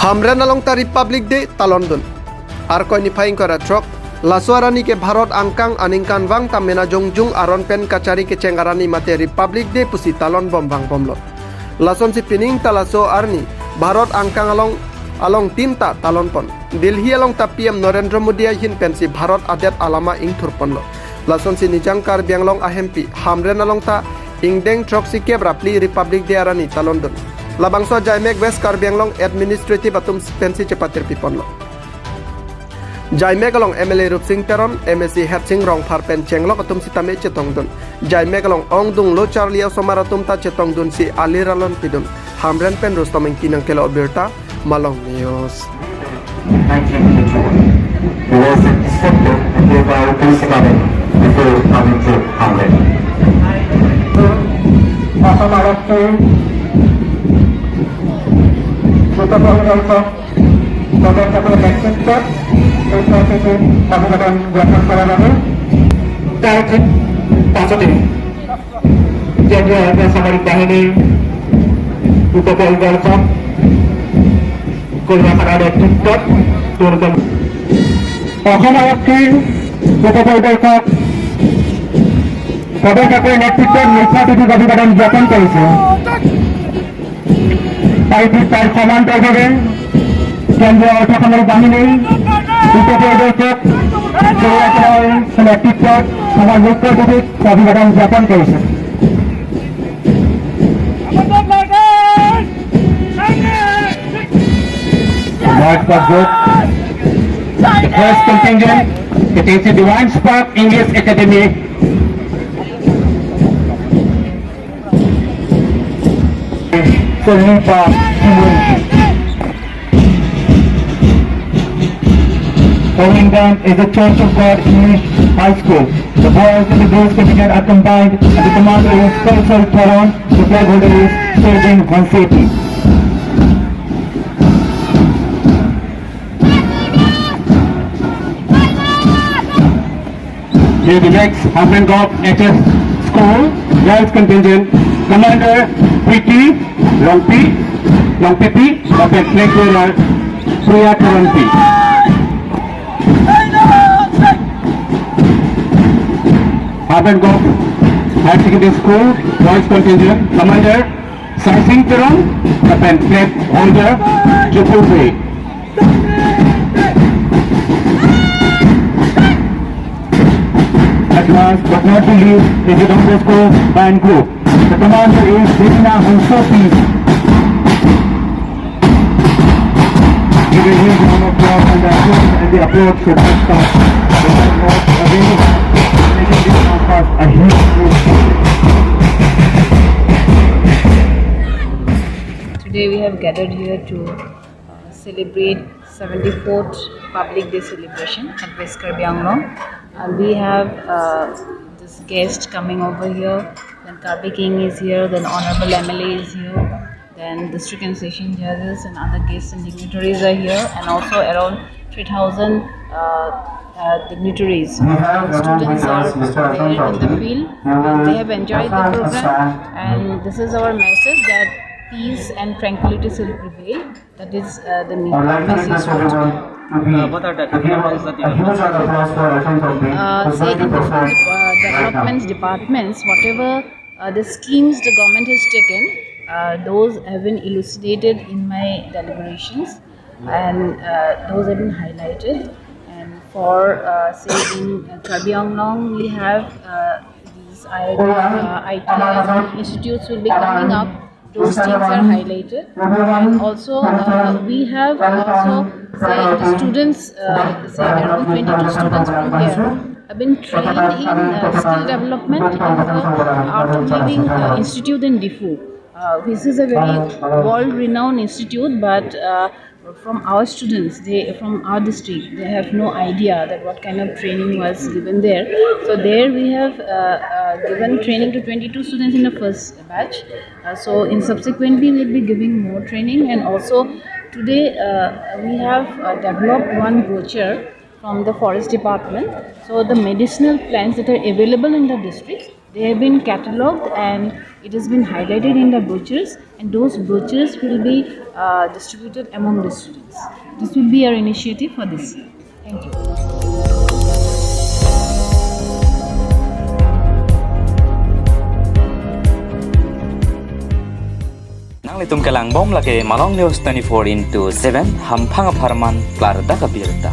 Hamren alongta Republic Day talondun. Arkoi ni phaing kora trok. Laswarani ke Bharat angkang aningkan wang tamena jongjung aron pen kacari ke cengarani mate Republic Day pusi talon bombang bomlot. Lason si pining talaso arni Bharat angkang along tinta talon pon. Delhi along PM Narendra Modi hin pensi Bharat adet alama ing thurponlo. Lason si nijangkar bianglong ahempi Hamren alongta ingdeng trok si kebrapli Republic Day arani talondun. Labangso Jaimek West Karbianglong Administrative Atum Pensi Cepatir Piponlo. Jaimek along MLA Rupsing Peron, MSC Hatching Rong Parpen Chenglok Atum Sitame Chetongdun. Jaimek along Ongdung Lo Charlie Somaratum Ta Chetongdun si Aliralon Pidun. Hamren Pen Rostoming Kinang Kelo Birta, Malong News. 1982, he was instructed and thereby police academy before coming to Hamren. Sahabat bahini protokol welcome kalian ada tempat turun অসমারক্ষী প্রকল্প বৈঠক সদস্যকে নেতৃত্বের নিষ্ঠাতিথি অভিবাদন জ্ঞাপন করেছে তার সমান্তরালভাবে কেন্দ্রীয় অর্থসামরিক বাহিনী উপপরিদর্শক নেতৃত্ব সবার মুখ্য অতিথি অভিবাদন জ্ঞাপন করেছে The first contingent, it is the Divine Spark English Academy. Following them is the Church of God English High School. The boys and the girls contingent are combined and the commander is Cultural Toron, the flag holder is Sergeant Vansetti. Here the next Hamren Golf HS School, girls contingent, Commander Preeti Longpipi, Dr. Flag Bearer Priya Karanti. Hamren Golf High Secondary School, girls contingent, Commander Sarsing Peron, Dr. Flag Holder Jupurve. Last but not the least is the Don Bosco Band Group. The commander is Dina Hansopi. Give a huge round of applause and the approach should not stop. The band was available, making this conference a huge group. Today we have gathered here to celebrate 74th Public Day celebration at West Karbianglong. We have this guest coming over here, then Karbi King is here, then Honorable MLA is here, then District and Session Judges and other guests and dignitaries are here, and also around 3,000 dignitaries. Students are there in the field. They have enjoyed the program, and this is our message that peace and tranquility will prevail. That is the message for today. What are the developments that you have? Say in different developments departments, whatever the schemes the government has taken, those have been elucidated in my deliberations, and those have been highlighted. And for say in Karbianglong, we have these IT institutes will be coming up. Those things are highlighted, and also we have also say the students, say around 22 students from here have been trained in skill development in the Art of Living Institute in Diffu. This is a very world-renowned institute, but from our students, from our district, they have no idea that what kind of training was given there. So there we have given training to 22 students in the first batch. So in subsequently we will be giving more training, and also today we have developed one brochure from the forest department. So the medicinal plants that are available in the district, They have been catalogued and it has been highlighted in the brochures, and those brochures will be distributed among the students. This will be our initiative for this year. Thank you. Nang litum kelang bom lagi Malong News 24/7 hampang aparman klar da kabirta.